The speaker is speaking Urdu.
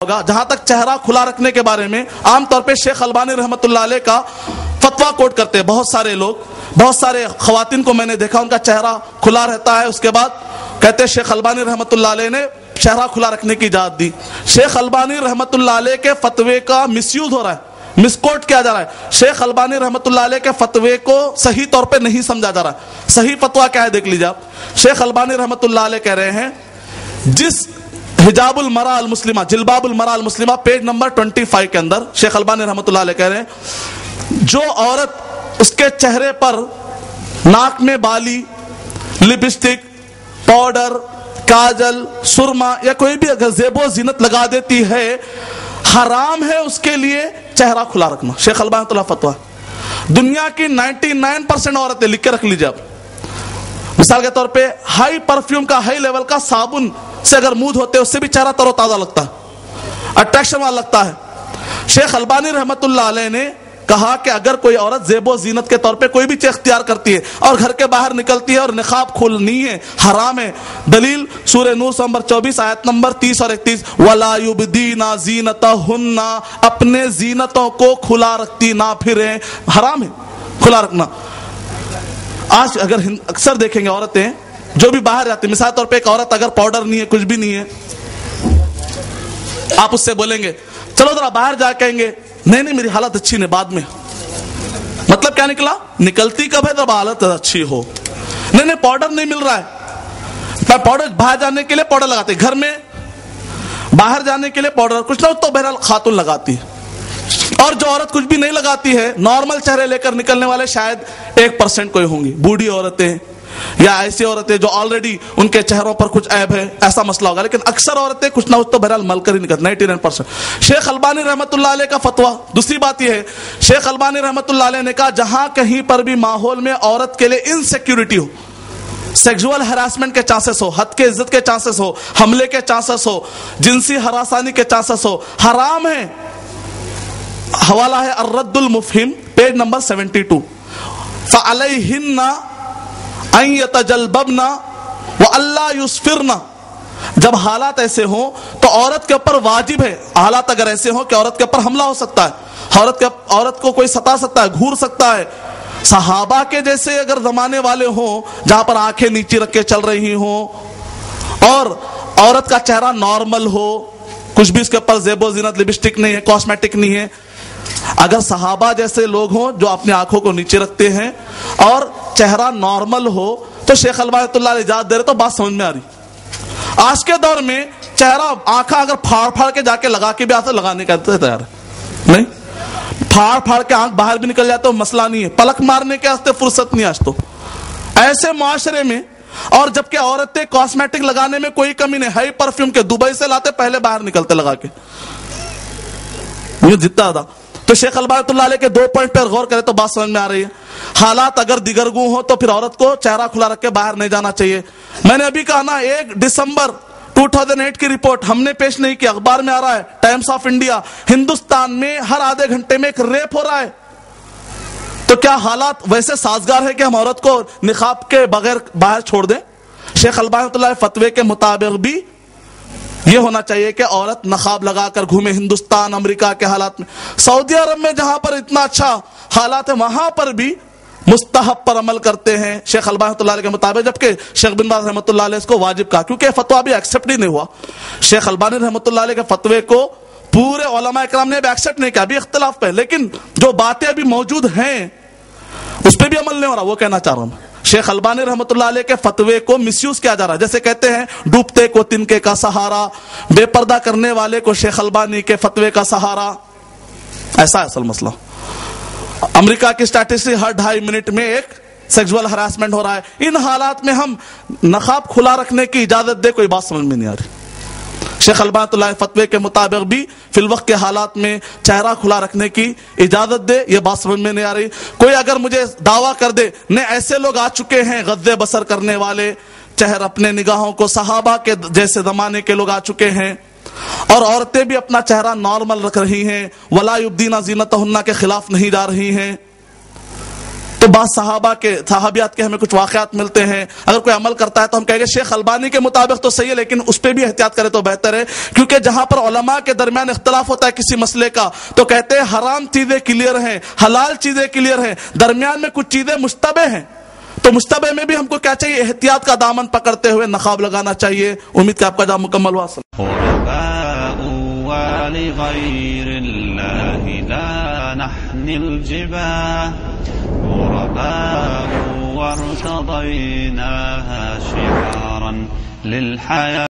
ہوگا جہاں تک چہرہ کھلا رکھنے کے بارے میں عام طور پہ شیخ البانی رحمۃ اللہ علیہ کا فتویٰ کوٹ کرتے ہیں بہت سارے لوگ. بہت سارے خواتین کو میں نے دیکھا ان کا چہرہ کھلا رہتا ہے, اس کے بعد کہتے ہیں شیخ البانی رحمۃ اللہ علیہ نے چہرہ کھلا رکھنے کی اجازت دی. شیخ البانی رحمۃ اللہ علیہ کے فتوے کا مس یوز ہو رہا ہے, مس کوٹ کیا جا رہا ہے. شیخ البانی رحمۃ اللہ علیہ کے فتوے کو صحیح طور پہ نہیں سمجھا جا رہا. صحیح فتویٰ کیا ہے دیکھ لیجیے آپ. شیخ البانی رحمۃ اللہ علیہ کہہ رہے ہیں جس حجاب المرأة المسلمہ, جلباب المرأة المسلمہ, پیج نمبر 25 کے اندر شیخ البانی رحمۃ اللہ علیہ کہہ رہے ہیں جو عورت اس کے چہرے پر ناک میں بالی, لپسٹک, پاؤڈر, کاجل, سرما یا کوئی بھی اگر زیب و زینت لگا دیتی ہے حرام ہے اس کے لیے چہرہ کھلا رکھنا. شیخ البانی رحمۃ اللہ فتویٰ. دنیا کی 99% عورتیں لکھ کے رکھ لیجیے آپ. مثال کے طور پہ ہائی پرفیوم کا, ہائی لیول کا صابن سے اگر منہ دھوتے اس سے بھی چہرہ تر و تازہ لگتا ہے, اٹریکشن والا لگتا ہے. شیخ البانی رحمۃ اللہ علیہ نے کہا کہ اگر کوئی عورت زیب و زینت کے طور پہ کوئی بھی چیز اختیار کرتی ہے اور گھر کے باہر نکلتی ہے اور نقاب کھولنی ہے حرام ہے. دلیل سورہ نور نمبر 24 آیت نمبر 30 اور 31, وَلَا يُبْدِينَ زِينَتَهُنَّ, اپنے زینتوں کو کھلا رکھتی نہ پھریں, حرام ہے کھلا رکھنا. آج اگر اکثر دیکھیں گے عورتیں جو بھی باہر جاتی ہیں, مثال طور پہ ایک عورت اگر پاؤڈر نہیں ہے کچھ بھی نہیں ہے, آپ اس سے بولیں گے چلو ذرا باہر جا, کہیں گے نہیں میری حالت اچھی نہیں, بعد میں. مطلب کیا نکلا, نکلتی کب ہے جب حالت اچھی ہو. نہیں پاؤڈر نہیں مل رہا ہے, پاؤڈر باہر جانے کے لیے پاؤڈر لگاتے, گھر میں باہر جانے کے لیے پاؤڈر کچھ نہ تو بہرحال خاتون لگاتی ہے. اور جو عورت کچھ بھی نہیں لگاتی ہے, نارمل چہرے لے کر نکلنے والے شاید 1% کوئی ہوں گی, بوڑھی عورتیں یا ایسی عورتیں جو آلریڈی ان کے چہروں پر کچھ عیب ہے, ایسا مسئلہ ہوگا. لیکن اکثر عورتیں کچھ نہ کچھ تو بہرحال مل کر ہی نکلتی, 99%. شیخ البانی رحمۃ اللہ علیہ کا فتویٰ. دوسری بات یہ ہے, شیخ البانی رحمۃ اللہ علیہ نے کہا جہاں کہیں پر بھی ماحول میں عورت کے لیے انسیکیورٹی ہو, سیکسول ہراسمنٹ کے چانسز ہو, حد کے عزت کے چانسز ہو, حملے کے چانسز ہو, جنسی ہراسانی کے چانسز ہو, حرام ہے. حوالہ ہے الرد المفہم, پیج نمبر 72, فعلیہن ان یتجلببن والا یسفرن. جب حالات ایسے ہوں تو عورت کے اوپر واجب ہے, حالات اگر ایسے ہوں کہ عورت کے اوپر حملہ ہو سکتا ہے, عورت کو کوئی ستا سکتا ہے, گھور سکتا ہے. صحابہ کے جیسے اگر زمانے والے ہوں جہاں پر آنکھیں نیچے رکھ کے چل رہی ہوں اور عورت کا چہرہ نارمل ہو, کچھ بھی اس کے اوپر زیب و زینت, لپسٹک نہیں ہے, کاسمیٹک نہیں ہے, اگر صحابہ جیسے لوگ ہوں جو اپنی آنکھوں کو نیچے رکھتے ہیں اور چہرہ نارمل ہو تو شیخ البانی رحمۃ اللہ علیہ اجازت دے رہے, تو بات سمجھ میں آ رہی. آج کے دور میں چہرہ آنکھیں اگر پھاڑ کے جا کے لگا کے بھی آتے, لگانے کا تیار ہے نہیں, پھاڑ کے آنکھ باہر بھی نکل جائے تو مسئلہ نہیں ہے, پلک مارنے کے واسطے فرصت نہیں آج تو ایسے معاشرے میں. اور جبکہ عورتیں کاسمیٹک لگانے میں کوئی کمی نہیں, ہائی پرفیوم کے دبئی سے لاتے, پہلے باہر نکلتے لگا کے جتنا تھا. تو شیخ البانی رحمۃ اللہ علیہ کے 2 پوائنٹ پر غور کرے تو بات سمجھ میں آ رہی ہے. حالات اگر دیگرگوں ہو تو پھر عورت کو چہرہ کھلا رکھ کے باہر نہیں جانا چاہیے. میں نے ابھی کہا نا 1 دسمبر 2008 کی رپورٹ ہم نے پیش نہیں کی, اخبار میں آ رہا ہے, ٹائمز آف انڈیا, ہندوستان میں ہر آدھے گھنٹے میں ایک ریپ ہو رہا ہے. تو کیا حالات ویسے سازگار ہے کہ ہم عورت کو نقاب کے بغیر باہر چھوڑ دیں؟ شیخ البانی رحمۃ اللہ فتوے کے مطابق بھی یہ ہونا چاہیے کہ عورت نقاب لگا کر گھومے. ہندوستان, امریکہ کے حالات میں, سعودی عرب میں جہاں پر اتنا اچھا حالات ہے وہاں پر بھی مستحب پر عمل کرتے ہیں شیخ البانی رحمۃ اللہ علیہ کے مطابق, جبکہ شیخ بن باز رحمۃ اللہ علیہ اس کو واجب کہا کیونکہ فتویٰ بھی ایکسیپٹ ہی نہیں ہوا. شیخ البانی رحمۃ اللہ علیہ کے فتوے کو پورے علماء کرام نے بھی ایکسیپٹ نہیں کیا, ابھی اختلاف پہ, لیکن جو باتیں ابھی موجود ہیں اس پہ بھی عمل نہیں ہو رہا, وہ کہنا چاہ رہا ہوں. شیخ البانی رحمۃ اللہ علیہ کے فتوے کو مس یوز کیا جا رہا ہے, جیسے کہتے ہیں ڈوبتے کو تنکے کا سہارا, بے پردہ کرنے والے کو شیخ البانی کے فتوے کا سہارا. ایسا ہے اصل مسئلہ. امریکہ کی اسٹیٹسٹک ہر 2.5 منٹ میں ایک سیکسول ہراسمنٹ ہو رہا ہے. ان حالات میں ہم نقاب کھلا رکھنے کی اجازت دے, کوئی بات سمجھ میں نہیں آ رہی. شیخ البانی اللہ فتوے کے مطابق بھی فی الوقت کے حالات میں چہرہ کھلا رکھنے کی اجازت دے, یہ بات سمجھ میں نہیں آ رہی. کوئی اگر مجھے دعویٰ کر دے نہیں ایسے لوگ آ چکے ہیں غض بصر کرنے والے, چہر اپنے نگاہوں کو صحابہ کے جیسے زمانے کے لوگ آ چکے ہیں, اور عورتیں بھی اپنا چہرہ نارمل رکھ رہی ہیں, ولا یبدین زینتہن کے خلاف نہیں جا رہی ہیں, تو بعض صحابیات کے ہمیں کچھ واقعات ملتے ہیں، اگر کوئی عمل کرتا ہے تو ہم کہیں گے شیخ البانی کے مطابق تو صحیح ہے، لیکن اس پہ بھی احتیاط کرے تو بہتر ہے، کیونکہ جہاں پر علماء کے درمیان اختلاف ہوتا ہے کسی مسئلے کا تو کہتے ہیں حرام چیزیں کلیئر ہیں، حلال چیزیں کلیئر ہیں، درمیان میں کچھ چیزیں مشتبہ ہیں، تو مشتبہ میں بھی ہم کو کیا چاہیے؟ احتیاط کا دامن پکڑتے ہوئے نقاب لگانا چاہیے۔ امید کہ آپ کا جواب مکمل ہوا۔ ولغير الله لا نحن الجباه غرباء وارتضيناها شعارا للحياة